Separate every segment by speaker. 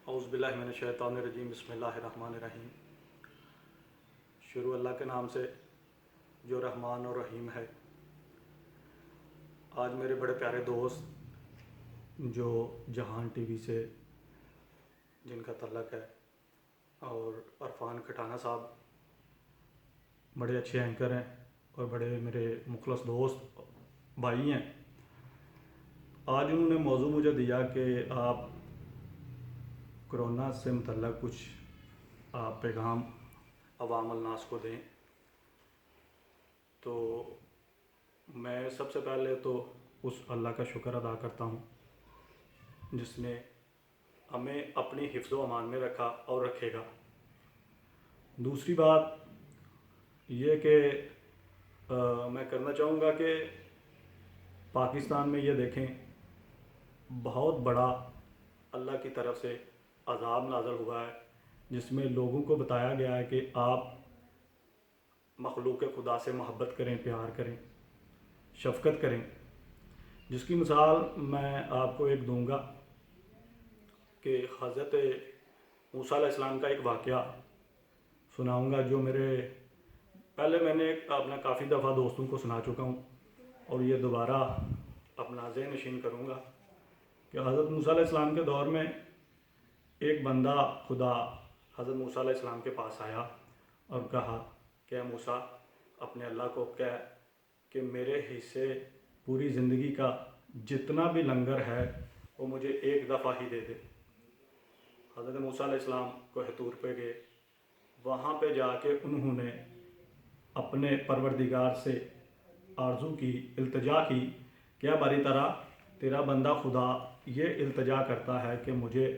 Speaker 1: اعوذ باللہ من الشیطان الرجیم بسم اللہ الرحمن الرحیم۔ شروع اللہ کے نام سے جو رحمان اور رحیم ہے۔ آج میرے بڑے پیارے دوست جو جہان ٹی وی سے جن کا تعلق ہے اور عرفان کھٹانہ صاحب بڑے اچھے اینکر ہیں اور بڑے میرے مخلص دوست بھائی ہیں۔ آج انہوں نے موضوع مجھے دیا کہ آپ کرونا سے متعلق کچھ پیغام عوام الناس کو دیں۔ تو میں سب سے پہلے تو اس اللہ کا شکر ادا کرتا ہوں جس نے ہمیں اپنی حفظ و امان میں رکھا اور رکھے گا۔ دوسری بات یہ کہ میں کرنا چاہوں گا کہ پاکستان میں یہ دیکھیں بہت بڑا اللہ کی طرف سے عذاب نازل ہوا ہے، جس میں لوگوں کو بتایا گیا ہے کہ آپ مخلوق خدا سے محبت کریں، پیار کریں، شفقت کریں۔ جس کی مثال میں آپ کو ایک دوں گا کہ حضرت موسیٰ علیہ السلام کا ایک واقعہ سناؤں گا جو پہلے میں نے اپنا کافی دفعہ دوستوں کو سنا چکا ہوں اور یہ دوبارہ اپنا ذہن نشین کروں گا کہ حضرت موسیٰ علیہ السلام کے دور میں ایک بندہ خدا حضرت موسیٰ علیہ السلام کے پاس آیا اور کہا کہ اے موسیٰ اپنے اللہ کو کہہ کہ میرے حصے پوری زندگی کا جتنا بھی لنگر ہے وہ مجھے ایک دفعہ ہی دے دے۔ حضرت موسیٰ علیہ السلام کوہ طور پہ گئے، وہاں پہ جا کے انہوں نے اپنے پروردگار سے آرزو کی، التجا کی کہ اے باری طرح تیرا بندہ خدا یہ التجا کرتا ہے کہ مجھے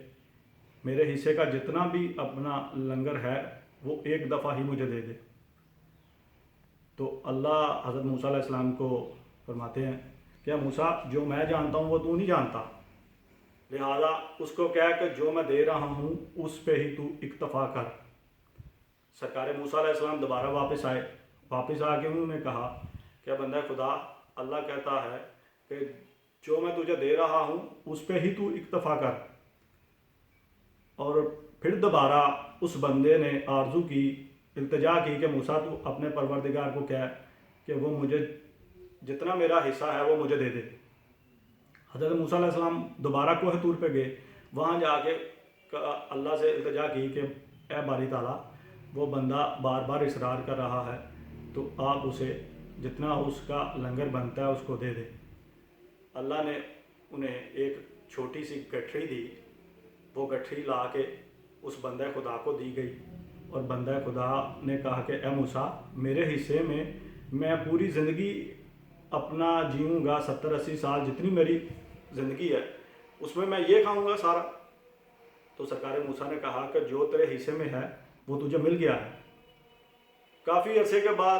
Speaker 1: میرے حصے کا جتنا بھی اپنا لنگر ہے وہ ایک دفعہ ہی مجھے دے دے۔ تو اللہ حضرت موسیٰ علیہ السلام کو فرماتے ہیں کہ اے موسیٰ جو میں جانتا ہوں وہ تو نہیں جانتا، لہذا اس کو کہہ کہ جو میں دے رہا ہوں اس پہ ہی تو اکتفا کر۔ سرکار موسیٰ علیہ السلام دوبارہ واپس آئے، واپس آ کے انہوں نے کہا کہ بندہ خدا اللہ کہتا ہے کہ جو میں تجھے دے رہا ہوں اس پہ ہی تو اکتفا کر۔ اور پھر دوبارہ اس بندے نے آرزو کی، التجا کی کہ موسیٰ تو اپنے پروردگار کو کہہ کہ وہ مجھے جتنا میرا حصہ ہے وہ مجھے دے دے۔ حضرت موسیٰ علیہ السلام دوبارہ کوہ طور پہ گئے، وہاں جا کے اللہ سے التجا کی کہ اے باری تعالیٰ وہ بندہ بار بار اصرار کر رہا ہے تو آپ اسے جتنا اس کا لنگر بنتا ہے اس کو دے دے۔ اللہ نے انہیں ایک چھوٹی سی گٹھڑی دی، وہ گٹھڑی لا کے اس بندہ خدا کو دی گئی اور بندہ خدا نے کہا کہ اے موسیٰ میرے حصے میں پوری زندگی اپنا جیوں گا، 70-80 سال جتنی میری زندگی ہے اس میں یہ کھاؤں گا سارا۔ تو سرکار موسیٰ نے کہا کہ جو تیرے حصے میں ہے وہ تجھے مل گیا ہے۔ کافی عرصے کے بعد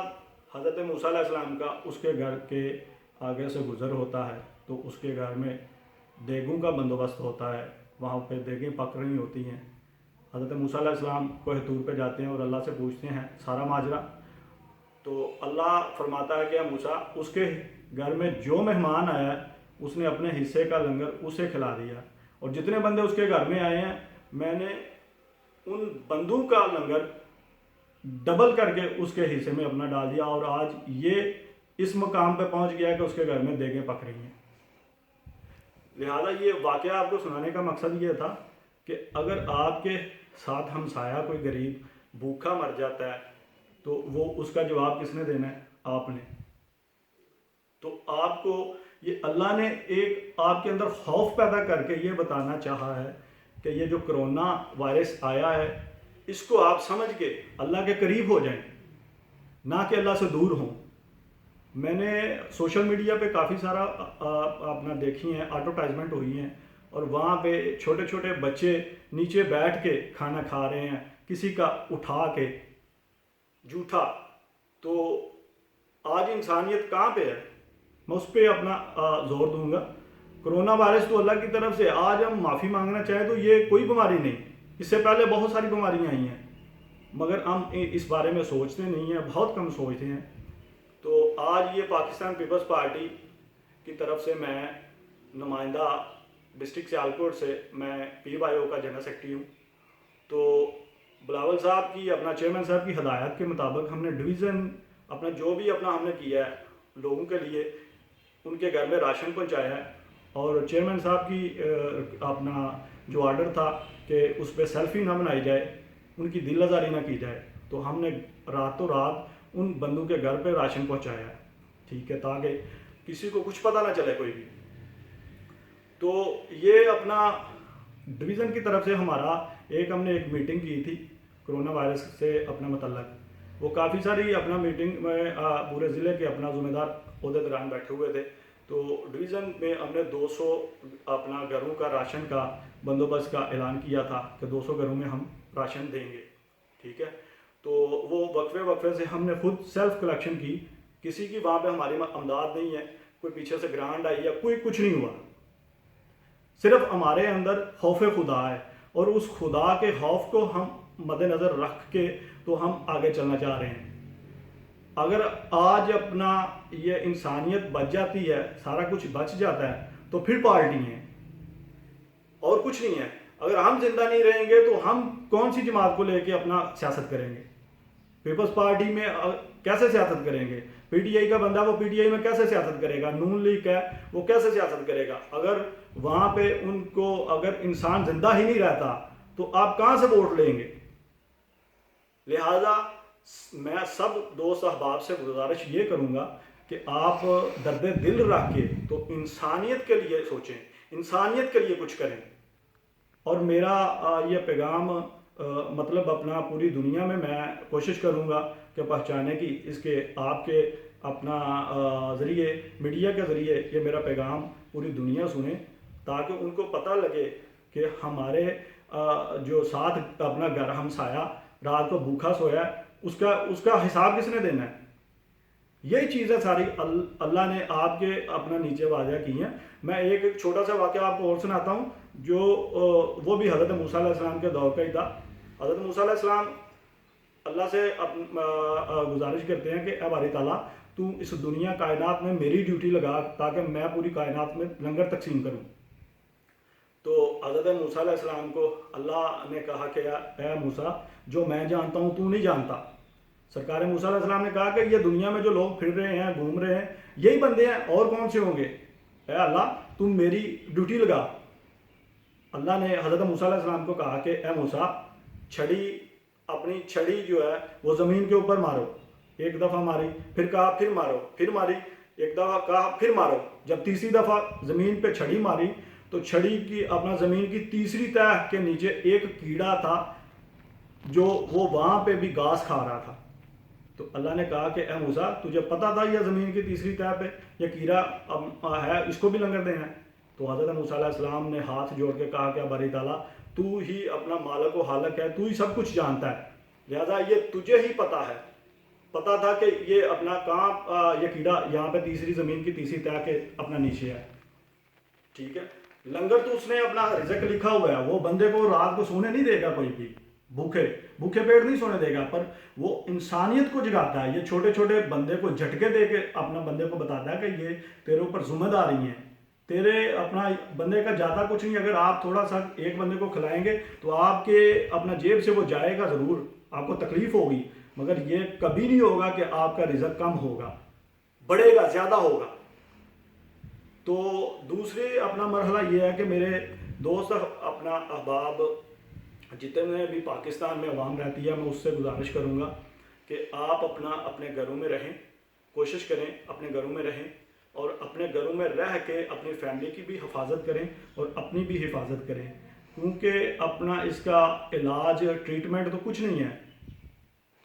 Speaker 1: حضرت موسیٰ علیہ السلام کا اس کے گھر کے آگے سے گزر ہوتا ہے تو اس کے گھر میں دیگوں کا بندوبست ہوتا ہے، وہاں پہ دیگیں پک رہی ہوتی ہیں۔ حضرت موسیٰ علیہ السلام کوہ طور پہ جاتے ہیں اور اللہ سے پوچھتے ہیں سارا ماجرا۔ تو اللہ فرماتا ہے کہ موسیٰ اس کے گھر میں جو مہمان آیا ہے اس نے اپنے حصے کا لنگر اسے کھلا دیا، اور جتنے بندے اس کے گھر میں آئے ہیں میں نے ان بندوں کا لنگر ڈبل کر کے اس کے حصے میں اپنا ڈال دیا، اور آج یہ اس مقام پہ پہنچ گیا ہے کہ اس کے گھر میں دیگیں پک رہی ہیں۔ لہذا یہ واقعہ آپ کو سنانے کا مقصد یہ تھا کہ اگر آپ کے ساتھ ہمسایہ کوئی غریب بھوکا مر جاتا ہے تو وہ اس کا جواب کس نے دینا ہے؟ آپ نے۔ تو آپ کو یہ اللہ نے ایک آپ کے اندر خوف پیدا کر کے یہ بتانا چاہا ہے کہ یہ جو کرونا وائرس آیا ہے اس کو آپ سمجھ کے اللہ کے قریب ہو جائیں، نہ کہ اللہ سے دور ہوں۔ میں نے سوشل میڈیا پہ کافی سارا اپنا دیکھی ہیں، ایڈورٹائزمنٹ ہوئی ہیں، اور وہاں پہ چھوٹے چھوٹے بچے نیچے بیٹھ کے کھانا کھا رہے ہیں، کسی کا اٹھا کے جھوٹا۔ تو آج انسانیت کہاں پہ ہے؟ میں اس پہ اپنا زور دوں گا۔ کرونا وائرس تو اللہ کی طرف سے، آج ہم معافی مانگنا چاہیں تو یہ کوئی بیماری نہیں، اس سے پہلے بہت ساری بیماریاں آئی ہیں، مگر ہم اس بارے میں سوچتے نہیں ہیں، بہت کم سوچتے ہیں۔ تو آج یہ پاکستان پیپلز پارٹی کی طرف سے میں نمائندہ ڈسٹرکٹ سیالکوٹ سے میں پی وائی او کا جنرل سیکرٹری ہوں. تو بلاول صاحب کی اپنا چیئرمین صاحب کی ہدایت کے مطابق ہم نے ڈویژن اپنا جو بھی اپنا ہم نے کیا ہے لوگوں کے لیے ان کے گھر میں راشن پہنچایا ہے. اور چیئرمین صاحب کی اپنا جو آرڈر تھا کہ اس پہ سیلفی نہ بنائی جائے, ان کی دل آزاری نہ کی جائے, تو ہم نے راتوں رات ان بندوں کے گھر پہ راشن پہنچایا ہے, ٹھیک ہے, تاکہ کسی کو کچھ پتہ نہ چلے کوئی بھی. تو یہ اپنا ڈویژن کی طرف سے ہمارا ہم نے ایک میٹنگ کی تھی کرونا وائرس سے اپنا متعلق. وہ کافی ساری اپنا میٹنگ میں پورے ضلع کے اپنا ذمہ دار عہدیداران بیٹھے ہوئے تھے. تو ڈویژن میں ہم نے 200 اپنا گھروں کا راشن کا بندوبست کا اعلان کیا تھا کہ 200 گھروں میں ہم راشن دیں گے, ٹھیک ہے. تو وہ وقفے سے ہم نے خود سیلف کلیکشن کی, کسی کی وہاں پہ ہماری امداد نہیں ہے, کوئی پیچھے سے گرانٹ آئی ہے, کوئی کچھ نہیں ہوا. صرف ہمارے اندر خوف خدا ہے, اور اس خدا کے خوف کو ہم مد نظر رکھ کے تو ہم آگے چلنا چاہ رہے ہیں. اگر آج اپنا یہ انسانیت بچ جاتی ہے, سارا کچھ بچ جاتا ہے, تو پھر پارٹی ہے اور کچھ نہیں ہے. اگر ہم زندہ نہیں رہیں گے تو ہم کون سی جماعت کو لے کے اپنا سیاست کریں گے؟ پیپلز پارٹی میں کیسے سیاست کریں گے؟ پی ٹی آئی کا بندہ وہ پی ٹی آئی میں کیسے سیاست کرے گا؟ نون لیگ ہے وہ کیسے سیاست کرے گا؟ اگر وہاں پہ ان کو اگر انسان زندہ ہی نہیں رہتا تو آپ کہاں سے ووٹ لیں گے؟ لہذا میں سب دوست احباب سے گزارش یہ کروں گا کہ آپ درد دل رکھ کے تو انسانیت کے لیے سوچیں, انسانیت کے لیے کچھ کریں. اور میرا یہ پیغام مطلب اپنا پوری دنیا میں کوشش کروں گا کہ پہنچانے کی, اس کے آپ کے اپنا ذریعے میڈیا کے ذریعے یہ میرا پیغام پوری دنیا سنے, تاکہ ان کو پتہ لگے کہ ہمارے جو ساتھ اپنا گھر ہمسایا رات کو بھوکا سویا اس کا حساب کس نے دینا ہے؟ یہی چیزیں ساری اللہ نے آپ کے اپنا نیچے واضح کی ہیں. میں ایک چھوٹا سا واقعہ آپ کو اور سناتا ہوں, جو وہ بھی حضرت موسیٰ علیہ السلام کے دور کا ہی تھا. حضرت موسیٰ علیہ السلام اللہ سے گزارش کرتے ہیں کہ اے باری تعالیٰ تو اس دنیا کائنات میں میری ڈیوٹی لگا تاکہ میں پوری کائنات میں لنگر تقسیم کروں. تو حضرت موسیٰ علیہ السلام کو اللہ نے کہا کہ اے موسیٰ جو میں جانتا ہوں تو نہیں جانتا. سرکار موسیٰ علیہ السلام نے کہا کہ یہ دنیا میں جو لوگ پھر رہے ہیں گھوم رہے ہیں یہی بندے ہیں, اور کون سے ہوں گے؟ اے اللہ تم میری ڈیوٹی لگا. اللہ نے حضرت موسیٰ علیہ السلام کو کہا کہ اے موسیٰ اپنی چھڑی جو ہے وہ زمین کے اوپر مارو. ایک دفعہ ماری, پھر کہا پھر مارو, پھر ماری, ایک دفعہ کہا پھر مارو. جب تیسری دفعہ زمین پہ چھڑی ماری تو چھڑی کی اپنا زمین کی تیسری تہہ کے نیچے ایک کیڑا تھا جو وہ وہاں پہ بھی گھاس کھا رہا تھا. تو اللہ نے کہا کہ اے موسیٰ تجھے پتا تھا یہ زمین کی تیسری تہہ پہ یہ کیڑا ہے, اس کو بھی لنگر دینا ہے؟ تو حضرت موسیٰ علیہ السلام نے ہاتھ جوڑ کے کہا کہ باری تعالیٰ تو ہی اپنا مالک و خالق ہے, تو ہی سب کچھ جانتا ہے, لہذا یہ تجھے ہی پتا ہے. پتا تھا کہ یہ اپنا کہاں یہ کیڑا یہاں پہ تیسری زمین کی تیسری تہہ کے اپنا نیچے ہے, ٹھیک ہے. لنگر تو اس نے اپنا رزق لکھا ہوا ہے, وہ بندے کو رات کو سونے نہیں دے گا, کوئی بھی بھوکے پیٹ نہیں سونے دے گا, پر وہ انسانیت کو جگاتا ہے. یہ چھوٹے چھوٹے بندے کو جھٹکے دے کے اپنا بندے کو بتاتا ہے کہ یہ تیرے اوپر ذمہ داری ہیں, تیرے اپنا بندے کا جاتا کچھ نہیں. اگر آپ تھوڑا سا ایک بندے کو کھلائیں گے تو آپ کے اپنا جیب سے وہ جائے گا ضرور, آپ کو تکلیف ہوگی, مگر یہ کبھی نہیں ہوگا کہ آپ کا رزق کم ہوگا, بڑھے گا, زیادہ ہوگا. تو دوسرے اپنا مرحلہ یہ ہے کہ میرے دوست اپنا احباب جتنے بھی پاکستان میں عوام رہتی ہے, میں اس سے گزارش کروں گا کہ آپ اپنے گھروں میں رہیں, کوشش کریں اپنے گھروں میں رہیں, اور اپنے گھروں میں رہ کے اپنی فیملی کی بھی حفاظت کریں اور اپنی بھی حفاظت کریں, کیونکہ اپنا اس کا علاج ٹریٹمنٹ تو کچھ نہیں ہے.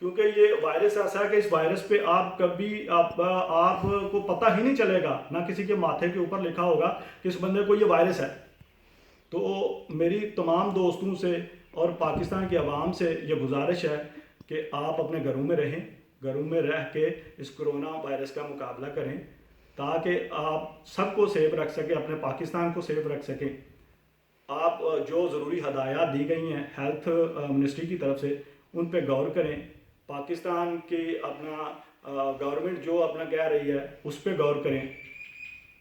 Speaker 1: کیونکہ یہ وائرس ایسا ہے کہ اس وائرس پہ آپ کو پتہ ہی نہیں چلے گا, نہ کسی کے ماتھے کے اوپر لکھا ہوگا کہ اس بندے کو یہ وائرس ہے. تو میری تمام دوستوں سے اور پاکستان کی عوام سے یہ گزارش ہے کہ آپ اپنے گھروں میں رہیں, گھروں میں رہ کے اس کرونا وائرس کا مقابلہ کریں, تاکہ آپ سب کو سیف رکھ سکیں, اپنے پاکستان کو سیف رکھ سکیں. آپ جو ضروری ہدایات دی گئی ہیں ہیلتھ منسٹری کی طرف سے ان پہ غور کریں. پاکستان کی اپنا گورنمنٹ جو اپنا کہہ رہی ہے اس پہ غور کریں,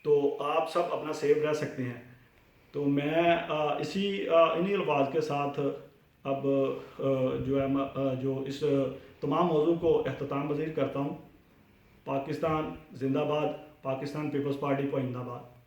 Speaker 1: تو آپ سب اپنا سیف رہ سکتے ہیں. تو میں انہی الفاظ کے ساتھ اب جو ہے جو اس تمام موضوع کو اختتام پذیر کرتا ہوں. پاکستان زندہ باد. پاکستان پیپلز پارٹی پائندہ باد.